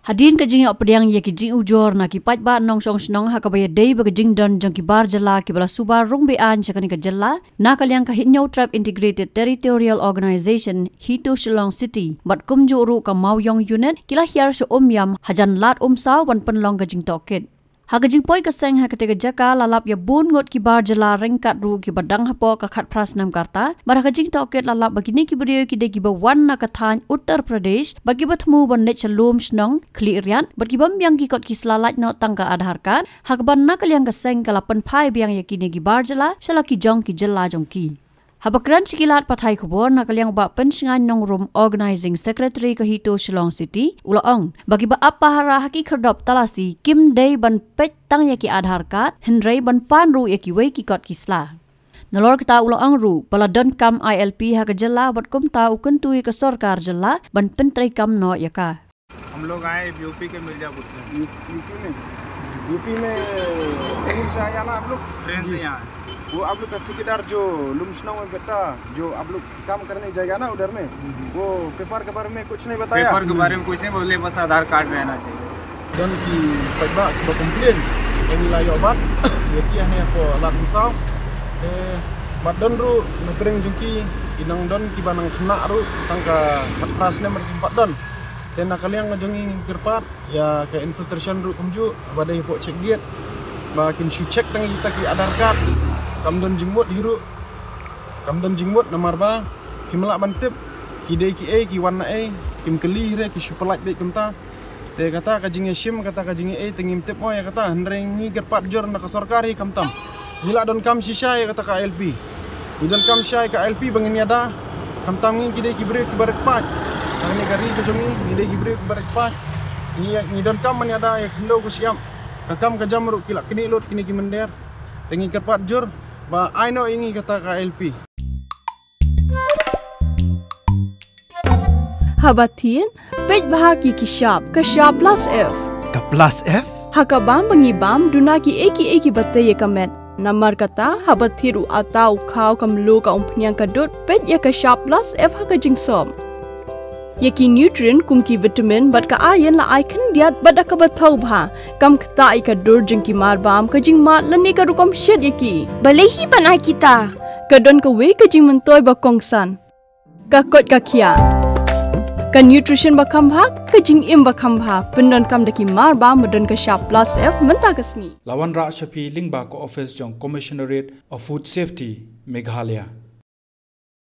Hadin ka jing opdiang ye ki jing ujor na ki pat ba nong song snong ha ka ba dei ba jing don jang ki bar jala ki bala subar rung be an chakani ka jalla na kalyang ka hinyo tribe integrated territorial organization hito Shillong city bat kumju ru ka mawyong unit kila hiar so yam hajan lat saw wan penlong ka jing toket Hagajing poi kaseng hakatega jaka lalap ya bun ngot ki bar jala rengkat ru ki badang hapo ka khat prasnam karta barhagajing toket lalap bagini ki brio ki de ki bawan na kathan Uttar Pradesh bagi batmu ban net chalum snong klirian bagi bam yang ki kot ki slalat no tangka adhar card hagban na kalyang kaseng kalapan phai biang ya ki ne ki bar jala shala ki jong ki jalla jong ki Habakran sikilat pathai khubor na kalyang ba pensingan nong room organizing secretary kahito Shillong city ulaong bagi ba apahara haki kherdop talasi kim dei ban pet tang yaki adhar card henrei ban pan ru yaki wei ki kot kisla Nalor kita ulaong ru paladon kam ILP ha ka jalla bat kum ta ukun tu ka sarkar jalla ban pentrai kam no yaka हम लोग आए यूपी के मिर्जापुर से यूपी में ट्रेन से आया ना आप लोग ट्रेन से यहाँ वो आप लोग का ठेकेदार जो लुमसना में बेटा जो आप लोग काम करने जाएगा ना उधर में वो पेपर के बारे में कुछ नहीं बताया पेपर के बारे में कुछ नहीं बोले बस आधार कार्ड रहना चाहिए dan ki pagba ba komplain ang nilai obat yaki hanya ko alat misal badan ru nukreng jungki inang don ki banang kena ru tangka prasne mertimpat don dan kalian ngajongi gerpat ya ke infiltration ru kumju badai po check gate bakin shu check tang kita ki aadhar card kamdon jingmut hiru kamdon jingmut nomor ba kimla bantip ki dei ki ki warna kim keli re ki superlight dei kumta te kata ka jinge sim kata ka jinge tengim tip mo ya kata hendrengi gerpat jor na ka sarkari kamtam hila don kam sisha ya kata ka LP idon kam shay ka LP bangin ada kamtam ngi ki dei ki bre ki barak pat Kami kari kejongi ni dei gibre barak pat ni don kam man ada ya kendo ko siam kakam ka jamru kila kini lot kini ki mender tengi kerpat jur ba I know ingi kata ka LP Habatin pej bahagi ki shop plus F Ka plus F hakabam bangi bam dunaki eki batte ye kamet Namar kata habathiru atau khau kamlu ka umpnyang kadut pej ya ka shop plus F hakajing som Yaki nutrient kumki vitamin bat ka ayan la icon diat bat ka bathau bha kam khta ai ka dur jing ki mar bam ka jing mat lani ka rukom shed yaki balehi banai kita ka don ka we ka jing mentoy ba kongsan ka kot ka khia ka nutrition ba kham bha ka jing im ba kham bha pendon kam daki mar bam modon ka sharp plus F menta kasni Lawan Ra Shafi Lingba ko office jong commissionerate of food safety Meghalaya